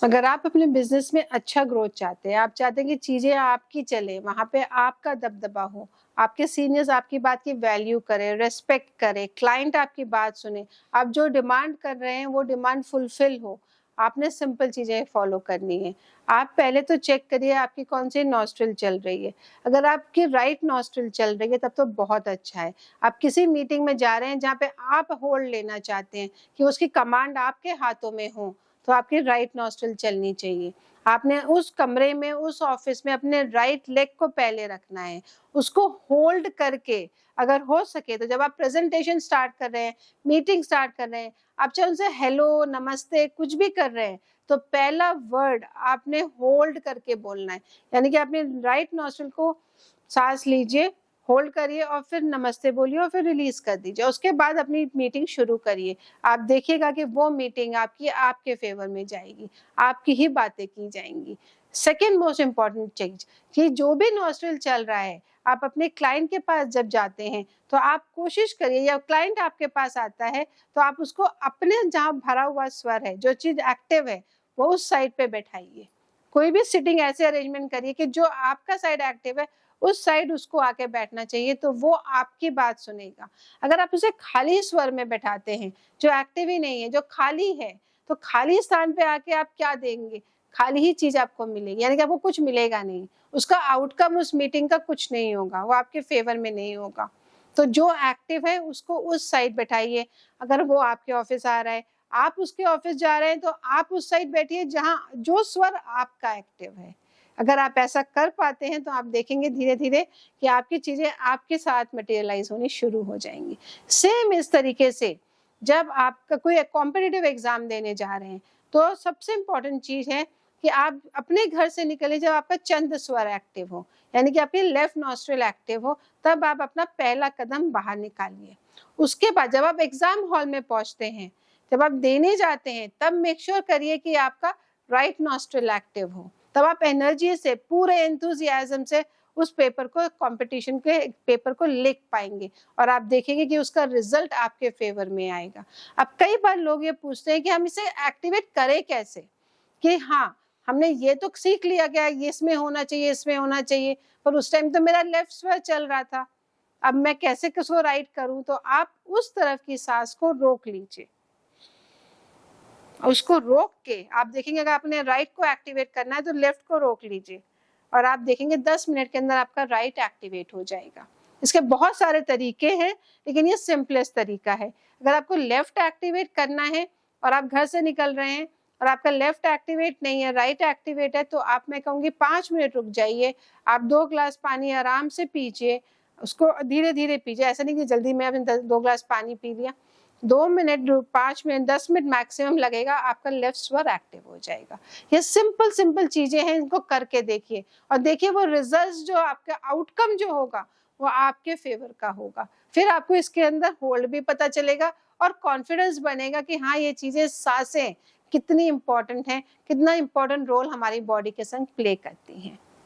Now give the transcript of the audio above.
अगर आप अपने बिजनेस में अच्छा ग्रोथ चाहते हैं, आप चाहते हैं कि चीज़ें आपकी चले, वहाँ पे आपका दबदबा हो, आपके सीनियर्स आपकी बात की वैल्यू करें, रिस्पेक्ट करें, क्लाइंट आपकी बात सुने, आप जो डिमांड कर रहे हैं वो डिमांड फुलफिल हो, आपने सिंपल चीज़ें फॉलो करनी है। आप पहले तो चेक करिए आपकी कौन सी नॉस्ट्रिल चल रही है। अगर आपकी राइट नॉस्ट्रिल चल रही है तब तो बहुत अच्छा है। आप किसी मीटिंग में जा रहे हैं जहाँ पे आप होल्ड लेना चाहते हैं कि उसकी कमांड आपके हाथों में हो, तो आपकी राइट नॉस्ट्रिल चलनी चाहिए। आपने उस कमरे में, उस ऑफिस में अपने राइट लेग को पहले रखना है, उसको होल्ड करके अगर हो सके तो जब आप प्रेजेंटेशन स्टार्ट कर रहे हैं, मीटिंग स्टार्ट कर रहे हैं, आप चाहे उनसे हेलो, नमस्ते कुछ भी कर रहे हैं, तो पहला वर्ड आपने होल्ड करके बोलना है। यानी कि अपने राइट नॉस्ट्रिल को सांस लीजिए, होल्ड करिए और फिर नमस्ते बोलिए और फिर रिलीज कर दीजिए। उसके बाद अपनी मीटिंग शुरू करिए। आप देखिएगा कि वो मीटिंग आपकी आपके फेवर में जाएगी, आपकी ही बातें की जाएंगी। सेकेंड मोस्ट इम्पॉर्टेंट चीज कि जो भी नॉस्ट्रिल चल रहा है, आप अपने क्लाइंट के पास जब जाते हैं तो आप कोशिश करिए, या क्लाइंट आपके पास आता है तो आप उसको अपने जहाँ भरा हुआ स्वर है, जो चीज एक्टिव है, वो उस साइड पे बैठाइए। कोई भी सिटिंग ऐसे अरेंजमेंट करिए कि जो आपका साइड एक्टिव है उस साइड उसको आके बैठना चाहिए, तो वो आपकी बात सुनेगा। अगर आप उसे खाली स्वर में बैठाते हैं, जो एक्टिव ही नहीं है, जो खाली है, तो खाली स्थान पे आके आप क्या देंगे? खाली ही चीज आपको मिलेगी, यानी कि आपको कुछ मिलेगा नहीं। उसका आउटकम उस मीटिंग का कुछ नहीं होगा, वो आपके फेवर में नहीं होगा। तो जो एक्टिव है उसको उस साइड बैठाइए। अगर वो आपके ऑफिस आ रहा है, आप उसके ऑफिस जा रहे हैं, तो आप उस साइड बैठिए जहाँ जो स्वर आपका एक्टिव है। अगर आप ऐसा कर पाते हैं तो आप देखेंगे धीरे धीरे कि आपकी चीजें आपके साथ मटेरियलाइज होनी शुरू हो जाएंगी। सेम इस तरीके से जब आपका कोई कॉम्पिटिटिव एग्जाम देने जा रहे हैं, तो सबसे इम्पोर्टेंट चीज है कि आप अपने घर से निकले जब आपका चंद स्वर एक्टिव हो, यानी कि आपकी लेफ्ट नॉस्ट्रिल एक्टिव हो, तब आप अपना पहला कदम बाहर निकालिए। उसके बाद जब आप एग्जाम हॉल में पहुंचते हैं, जब आप देने जाते हैं, तब मेक श्योर करिए कि आपका राइट नॉस्ट्रिल एक्टिव हो। तब आप एनर्जी से, पूरे एंथुजियाज्म से उस पेपर को, कंपटीशन के पेपर को लिख पाएंगे और आप देखेंगे कि उसका रिजल्ट आपके फेवर में आएगा। अब कई बार लोग ये पूछते हैं कि हम इसे एक्टिवेट करें कैसे, कि हाँ हमने ये तो सीख लिया गया ये इसमें होना चाहिए, इसमें होना चाहिए, पर उस टाइम तो मेरा लेफ्ट स्वर चल रहा था, अब मैं कैसे किसको राइट करूं? तो आप उस तरफ की सांस को रोक लीजिए। उसको रोक के आप देखेंगे, अगर आपने राइट को एक्टिवेट करना है तो लेफ्ट को रोक लीजिए और आप देखेंगे 10 मिनट के अंदर आपका राइट एक्टिवेट हो जाएगा। इसके बहुत सारे तरीके हैं, लेकिन ये सिंपलेस्ट तरीका है। अगर आपको लेफ्ट एक्टिवेट करना है और आप घर से निकल रहे हैं और आपका लेफ्ट एक्टिवेट नहीं है, राइट एक्टिवेट है, तो आप, मैं कहूँगी 5 मिनट रुक जाइए, आप 2 ग्लास पानी आराम से पीजिए, उसको धीरे धीरे पीजिए। ऐसा नहीं कि जल्दी में आपने 2 ग्लास पानी पी लिया। 2 मिनट, 5 मिनट, 10 मिनट मैक्सिमम लगेगा, आपका लेफ्ट स्वर एक्टिव हो जाएगा। ये सिंपल सिंपल चीजें हैं, इनको करके देखिए और देखिए वो रिजल्ट जो आपका आउटकम जो होगा वो आपके फेवर का होगा। फिर आपको इसके अंदर होल्ड भी पता चलेगा और कॉन्फिडेंस बनेगा कि हाँ ये चीजें, सांसें कितनी इंपॉर्टेंट हैं, कितना इंपॉर्टेंट रोल हमारी बॉडी के संग प्ले करती हैं।